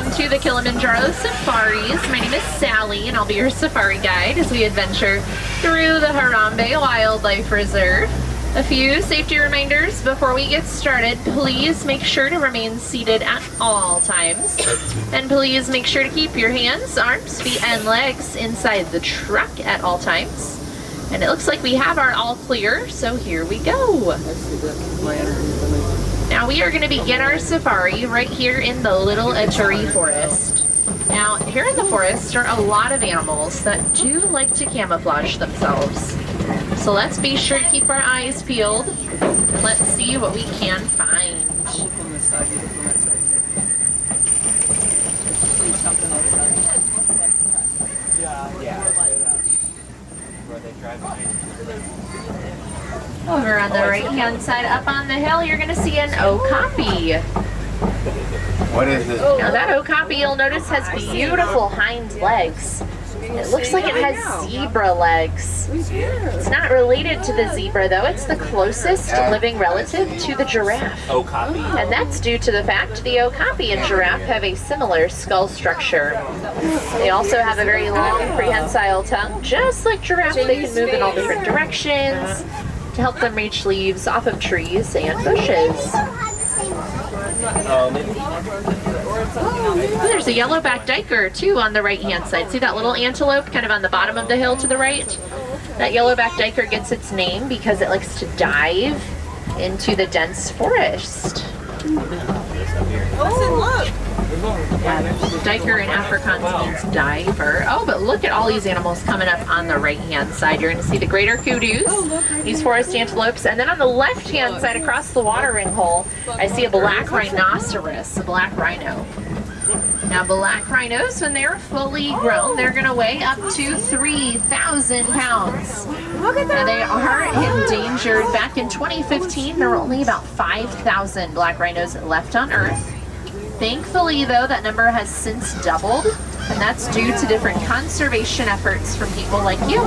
welcome to the Kilimanjaro Safaris. My name is Sally and I'll be your safari guide as we adventure through the Harambe Wildlife Reserve. A few safety reminders before we get started. Please make sure to remain seated at all times. And please make sure to keep your hands, arms, feet, and legs inside the truck at all times. And it looks like we have our all clear, so here we go. Now we are going to begin our safari right here in the Little Ituri Forest. Now here in the forest are a lot of animals that do like to camouflage themselves. So let's be sure to keep our eyes peeled and let's see what we can find. Over on the right hand side up on the hill you're going to see an okapi. What is it? Now that okapi you'll notice has beautiful hind legs. It looks like it has zebra legs. It's not related to the zebra though, it's the closest living relative to the giraffe. Okapi. And that's due to the fact the okapi and giraffe have a similar skull structure. They also have a very long prehensile tongue. Just like giraffe, they can move in all different directions to help them reach leaves off of trees and bushes. There's a yellow-backed duiker too on the right-hand side. See that little antelope kind of on the bottom of the hill to the right? That yellow-backed duiker gets its name because it likes to dive into the dense forest. Listen, look! Yeah, duiker in Afrikaans means diver. Oh, but look at all these animals coming up on the right-hand side. You're going to see the greater kudus, these forest antelopes, and then on the left-hand side across the watering hole, I see a black rhinoceros, a black rhino. Now, black rhinos, when they're fully grown, they're going to weigh up to 3,000 pounds. Now, they are endangered. Back in 2015, there were only about 5,000 black rhinos left on Earth. Thankfully, though, that number has since doubled, and that's due to different conservation efforts from people like you.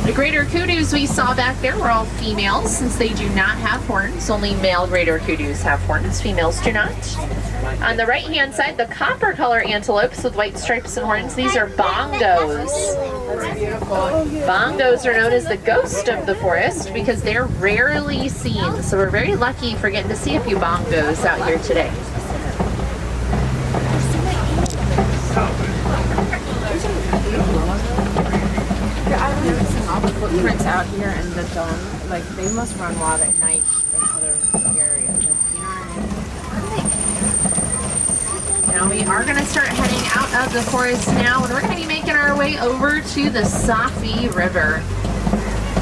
The greater kudus we saw back there were all females, since they do not have horns. Only male greater kudus have horns, females do not. On the right-hand side, the copper color antelopes with white stripes and horns, these are bongos. Bongos are known as the ghost of the forest because they're rarely seen, so we're very lucky for getting to see a few bongos out here today. I'm noticing all the footprints out here in the dome. Like, they must run wild at night in other areas. You know what I mean? Now we are going to start heading out of the forest now, and we're going to be making our way over to the Safi River.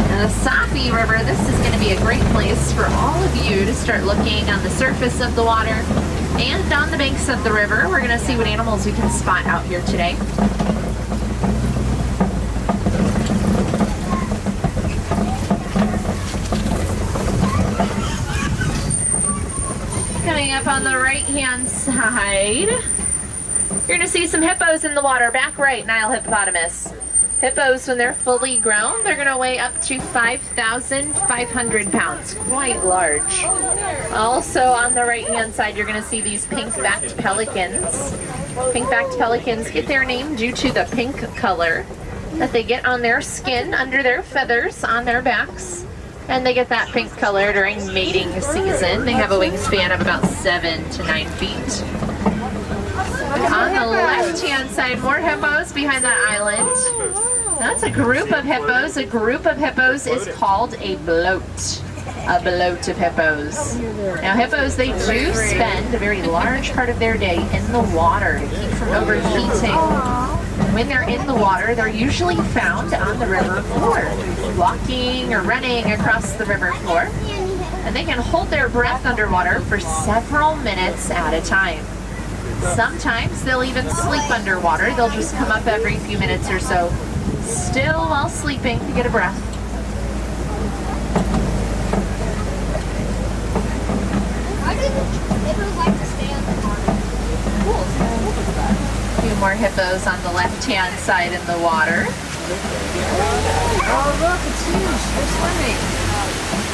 Now the Safi River, this is going to be a great place for all of you to start looking on the surface of the water and on the banks of the river. We're going to see what animals we can spot out here today. Coming up on the right-hand side, you're going to see some hippos in the water. Back right, Nile hippopotamus. Hippos, when they're fully grown, they're going to weigh up to 5,500 pounds. Quite large. Also on the right-hand side, you're going to see these pink-backed pelicans. Pink-backed pelicans get their name due to the pink color that they get on their skin, under their feathers, on their backs. And they get that pink color during mating season. They have a wingspan of about 7 to 9 feet. On the left-hand side, more hippos behind that island. That's a group of hippos. A group of hippos is called a bloat. A bloat of hippos. Now hippos, they do spend a very large part of their day in the water to keep from overheating. When they're in the water, they're usually found on the river floor, walking or running across the river floor. And they can hold their breath underwater for several minutes at a time. Sometimes they'll even sleep underwater. They'll just come up every few minutes or so, still while sleeping, to get a breath. Why did hippos like to stay underwater? Cool. A few more hippos on the left-hand side in the water. Oh, look, it's huge. They're swimming.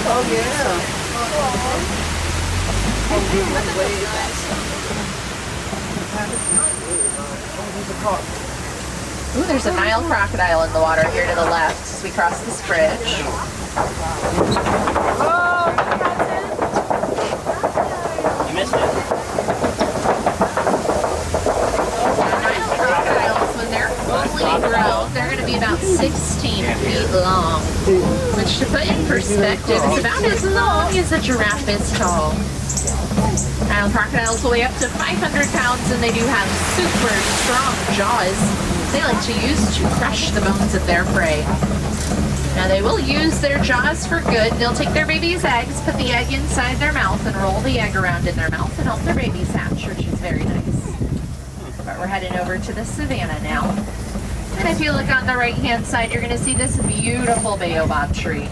Oh, yeah. Oh, Ooh, there's a Nile crocodile in the water here to the left as we cross this bridge. You missed it. Nile crocodiles, when they're fully grown, they're going to be about 16 feet long, which to put in perspective is about as long as a giraffe is tall. Nile crocodiles weigh up to 500 pounds and they do have super strong jaws they like to use to crush the bones of their prey. Now they will use their jaws for good. They'll take their baby's eggs, put the egg inside their mouth and roll the egg around in their mouth and help their babies hatch, which is very nice. But we're heading over to the savannah now. And if you look on the right hand side, you're going to see this beautiful baobab tree.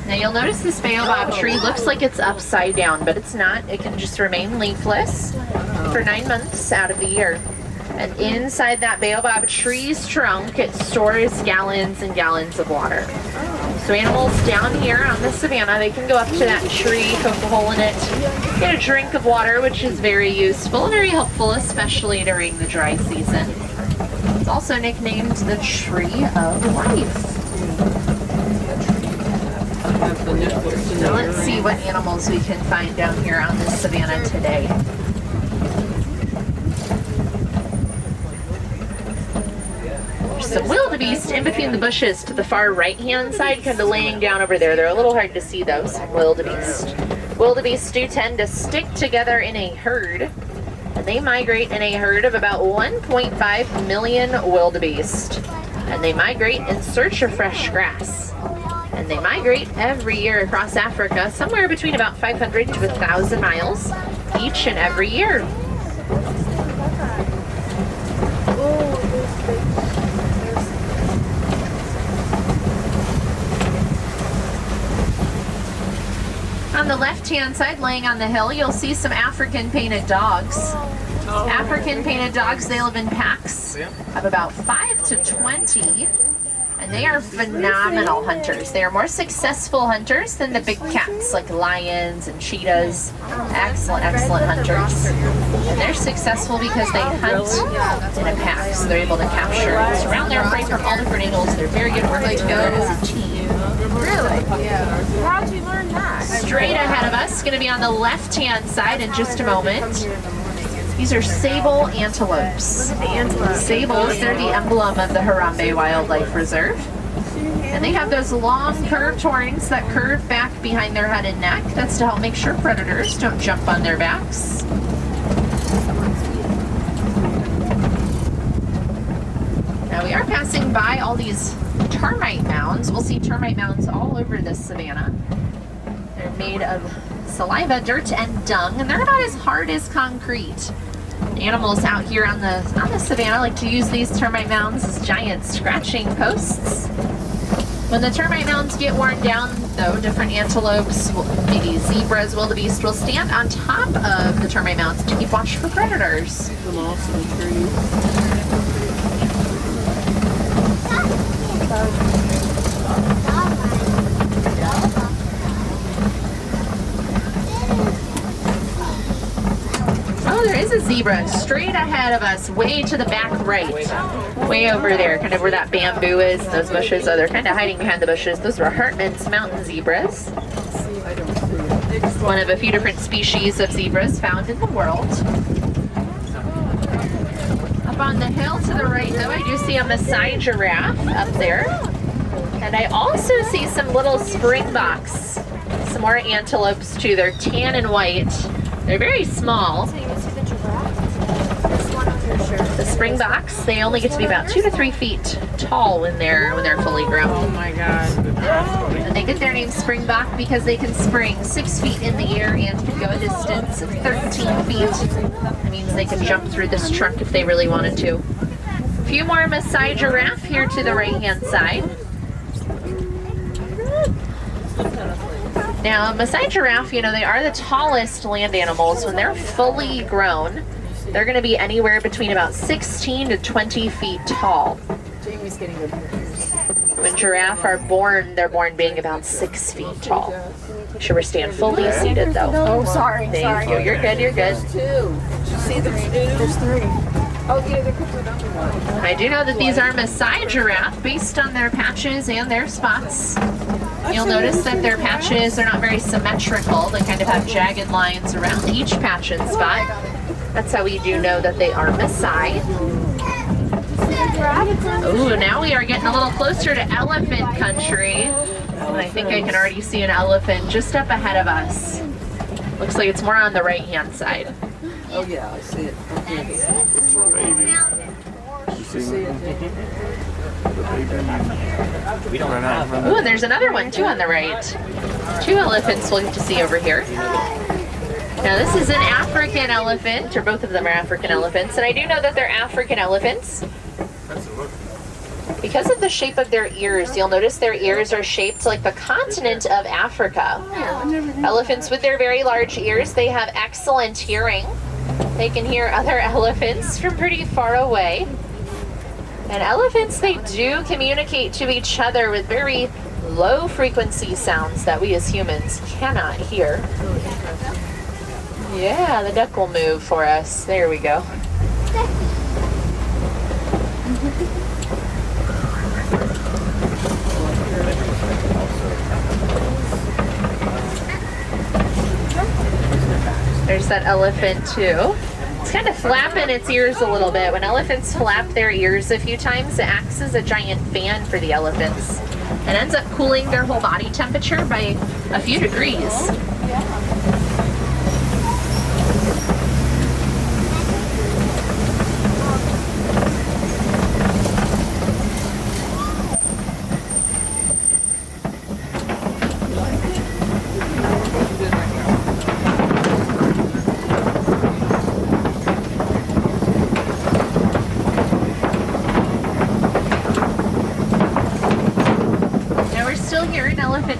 Now you'll notice this baobab tree looks like it's upside down, but it's not. It can just remain leafless for 9 months out of the year. And inside that baobab tree's trunk, it stores gallons and gallons of water. So animals down here on the savannah, they can go up to that tree, poke a hole in it, get a drink of water, which is very useful and very helpful, especially during the dry season. It's also nicknamed the Tree of Life. Now let's see what animals we can find down here on the savannah today. There's some wildebeest in between the bushes to the far right-hand side, kind of laying down over there. They're a little hard to see, those wildebeest. Wildebeest do tend to stick together in a herd, and they migrate in a herd of about 1.5 million wildebeest. And they migrate in search of fresh grass. And they migrate every year across Africa, somewhere between about 500 to 1,000 miles each and every year. On the left-hand side, laying on the hill, you'll see some African painted dogs. African painted dogs, they live in packs of about 5 to 20. And they are phenomenal hunters. They are more successful hunters than the big cats like lions and cheetahs. Excellent, excellent hunters. And they're successful because they hunt in a pack, so they're able to capture and surround their prey from all different angles. They're very good at working together as a team. Really? Yeah. How'd you learn that? Straight ahead of us, going to be on the left-hand side in just a moment. These are sable antelopes. Sables, they're the emblem of the Harambe Wildlife Reserve. And they have those long curved horns that curve back behind their head and neck. That's to help make sure predators don't jump on their backs. Now we are passing by all these termite mounds. We'll see termite mounds all over the savannah. They're made of saliva, dirt, and dung, and they're about as hard as concrete. Animals out here on the savannah like to use these termite mounds as giant scratching posts. When the termite mounds get worn down, though, different antelopes, maybe zebras, wildebeest, will stand on top of the termite mounds to keep watch for predators. Oh, there is a zebra straight ahead of us, way to the back right. Way over there, kind of where that bamboo is, and those bushes. Oh, they're kind of hiding behind the bushes. Those are Hartman's mountain zebras. One of a few different species of zebras found in the world. Up on the hill to the right, though, I do see a Maasai giraffe up there. And I also see some little springboks. Some more antelopes, too. They're tan and white. They're very small. The springboks, they only get to be about 2 to 3 feet tall when they're fully grown. Oh my god. And they get their name springbok because they can spring 6 feet in the air and can go a distance of 13 feet. That means they can jump through this trunk if they really wanted to. A few more Maasai giraffe here to the right-hand side. Now, Maasai giraffe, you know, they are the tallest land animals. When they're fully grown, they're going to be anywhere between about 16 to 20 feet tall. Jamie's getting good pictures. When giraffe are born, they're born being about 6 feet tall. Make sure we're staying fully seated though. Oh, sorry. Thank you. You're good. You're good. There's 3. Oh, yeah, there could be another one. I do know that these are Maasai giraffe based on their patches and their spots. You'll notice that their patches are not very symmetrical. They kind of have jagged lines around each patch and spot. That's how we do know that they are Maasai. Ooh, now we are getting a little closer to elephant country. And I think I can already see an elephant just up ahead of us. Looks like it's more on the right-hand side. Oh yeah, I see it. Okay. We don't have. Ooh, and there's another one too on the right. 2 elephants we'll get to see over here. Now this is an African elephant, or both of them are African elephants, and I do know that they're African elephants. Because of the shape of their ears, you'll notice their ears are shaped like the continent of Africa. Elephants with their very large ears, they have excellent hearing. They can hear other elephants from pretty far away. And elephants, they do communicate to each other with very low frequency sounds that we as humans cannot hear. Yeah, the duck will move for us. There we go. There's that elephant too. It's kind of flapping its ears a little bit. When elephants flap their ears a few times, it acts as a giant fan for the elephants and ends up cooling their whole body temperature by a few degrees.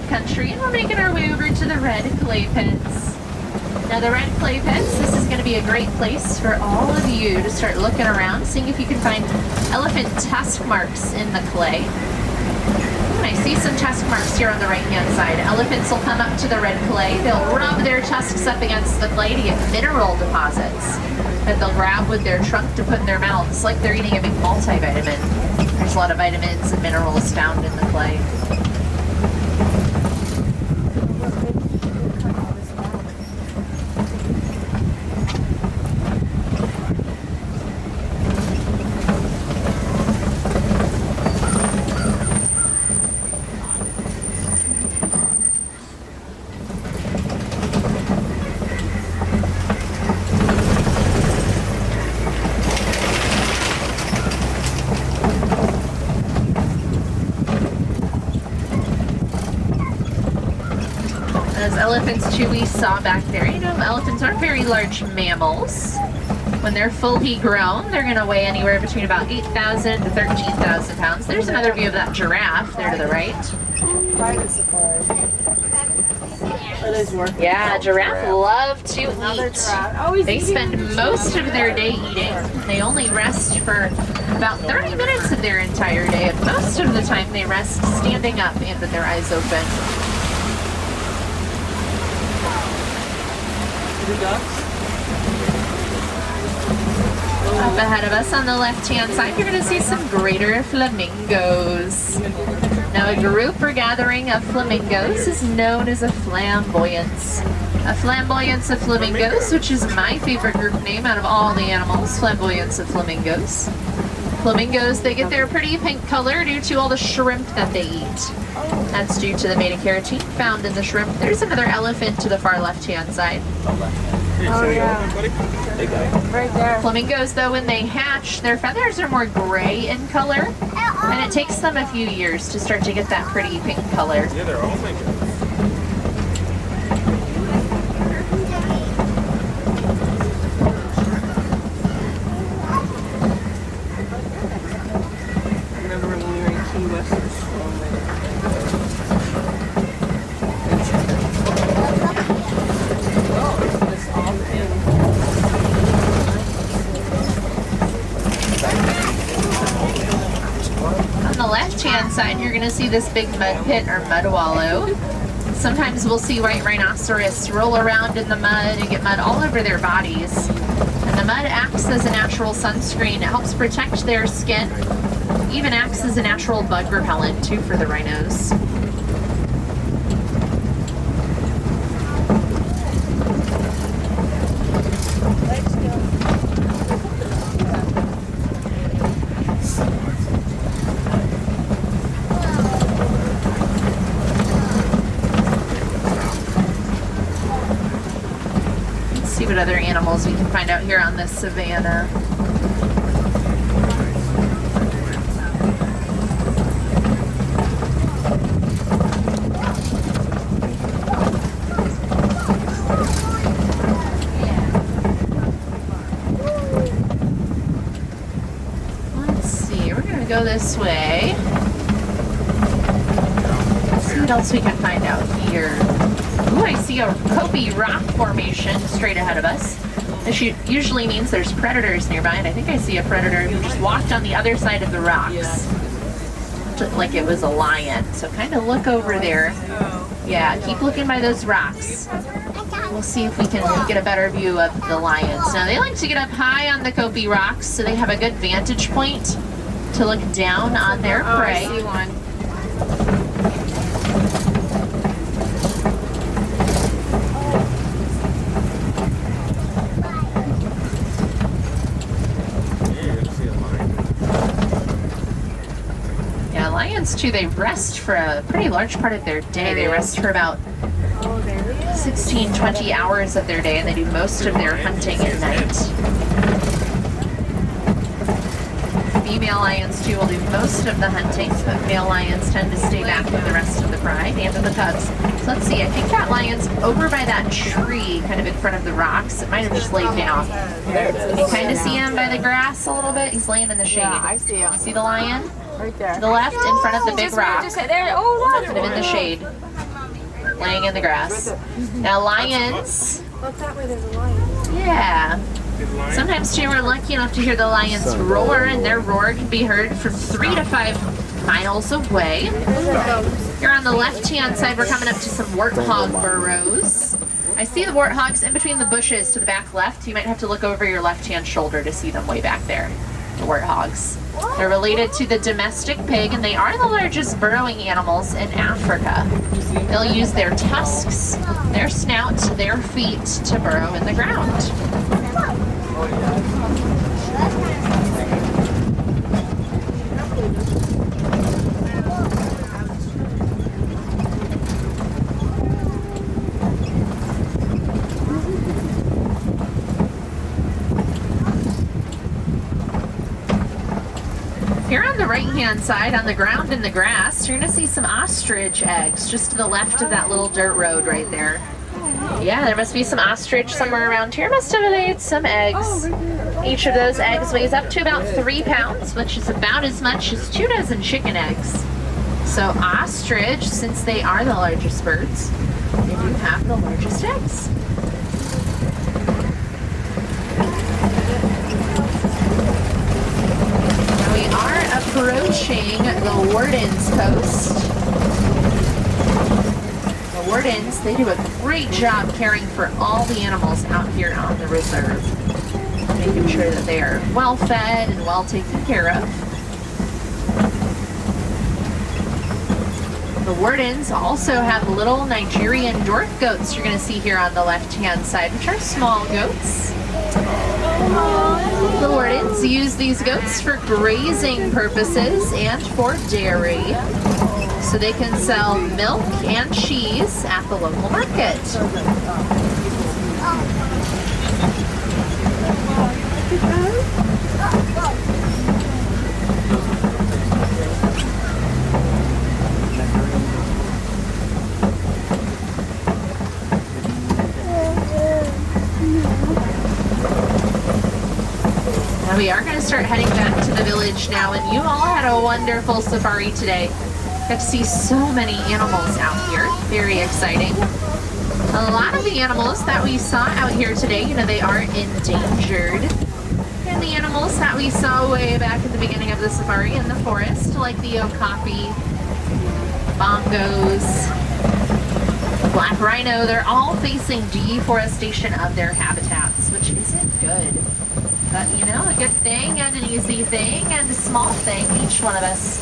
Country, and we're making our way over to the red clay pits. Now the red clay pits, this is going to be a great place for all of you to start looking around, seeing if you can find elephant tusk marks in the clay. And I see some tusk marks here on the right hand side. Elephants will come up to the red clay, they'll rub their tusks up against the clay to get mineral deposits that they'll grab with their trunk to put in their mouths, like they're eating a big multivitamin. There's a lot of vitamins and minerals found in the clay. Those elephants too we saw back there. You know, elephants aren't very large mammals. When they're fully grown, they're going to weigh anywhere between about 8,000 to 13,000 pounds. There's another view of that giraffe there to the right. Private supplies. Yeah, giraffe love to eat. They spend most of their day eating. They only rest for about 30 minutes of their entire day, and most of the time they rest standing up and with their eyes open. Up ahead of us on the left-hand side, you're going to see some greater flamingos. Now, a group or gathering of flamingos is known as a flamboyance. A flamboyance of flamingos, which is my favorite group name out of all the animals, flamboyance of flamingos. Flamingos, they get their pretty pink color due to all the shrimp that they eat. That's due to the beta-carotene found in the shrimp. There's another elephant to the far left-hand side. Oh yeah, right there. Flamingos, though, when they hatch, their feathers are more gray in color, and it takes them a few years to start to get that pretty pink color. Yeah, they're all pink. It's Side, you're going to see this big mud pit or mud wallow. Sometimes we'll see white rhinoceros roll around in the mud and get mud all over their bodies. And the mud acts as a natural sunscreen. It helps protect their skin. Even acts as a natural bug repellent too for the rhinos. See what other animals we can find out here on the savannah. Let's see, we're gonna go this way. Let's see what else we can find out here. Ooh, I see a Kobe rock formation straight ahead of us. This usually means there's predators nearby, and I think I see a predator who just walked on the other side of the rocks. Looked like it was a lion, so kind of look over there. Yeah, keep looking by those rocks. We'll see if we can get a better view of the lions. Now, they like to get up high on the Kobe rocks, so they have a good vantage point to look down on their prey. I see one. Lions too, they rest for a pretty large part of their day. They rest for about 16-20 hours of their day, and they do most of their hunting at night. Female lions too will do most of the hunting, but male lions tend to stay back with the rest of the pride and of the cubs. So let's see, I think that lion's over by that tree kind of in front of the rocks. It might have just laid down. You kind of see him by the grass a little bit. He's laying in the shade. Yeah, I see him. See the lion? Right there. To the left, in front of the big rock. Just there. Oh, look. Kind of in the shade. Laying in the grass. Now lions. Look that way, there's a lion. Yeah. Sometimes too, we're lucky enough to hear the lions roar, and their roar can be heard from 3 to 5 miles away. Here on the left-hand side, we're coming up to some warthog burrows. I see the warthogs in between the bushes to the back left. You might have to look over your left-hand shoulder to see them way back there. The warthogs. They're related to the domestic pig, and they are the largest burrowing animals in Africa. They'll use their tusks, their snout, their feet to burrow in the ground. Here on the right-hand side, on the ground in the grass, you're going to see some ostrich eggs just to the left of that little dirt road right there. Yeah, there must be some ostrich somewhere around here. Must have laid some eggs. Each of those eggs weighs up to about 3 pounds, which is about as much as 2 dozen chicken eggs. So ostrich, since they are the largest birds, they do have the largest eggs. We are approaching the Warden's Coast. The Wardens, they do a great job caring for all the animals out here on the reserve, making sure that they are well fed and well taken care of. The Wardens also have little Nigerian dwarf goats you're going to see here on the left-hand side, which are small goats. The Wardens use these goats for grazing purposes and for dairy, so they can sell milk and cheese at the local market. Now we are going to start heading back to the village now, and you all had a wonderful safari today. Got to see so many animals out here. Very exciting. A lot of the animals that we saw out here today, you know, they are endangered. And the animals that we saw way back at the beginning of the safari in the forest, like the okapi, bongos, black rhino, they're all facing deforestation of their habitats, which isn't good. But you know, a good thing and an easy thing and a small thing, each one of us,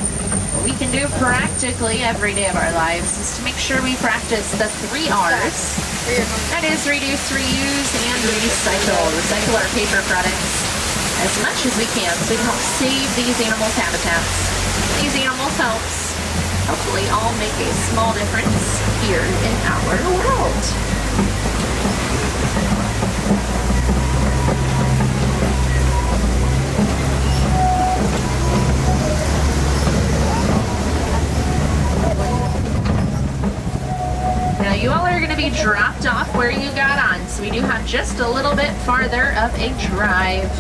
what we can do practically every day of our lives is to make sure we practice the 3 R's. That is reduce, reuse, and recycle. Recycle our paper products as much as we can so we can help save these animals' habitats. These animals helps hopefully all make a small difference here in our world. Now you all are going to be dropped off where you got on, so we do have just a little bit farther of a drive.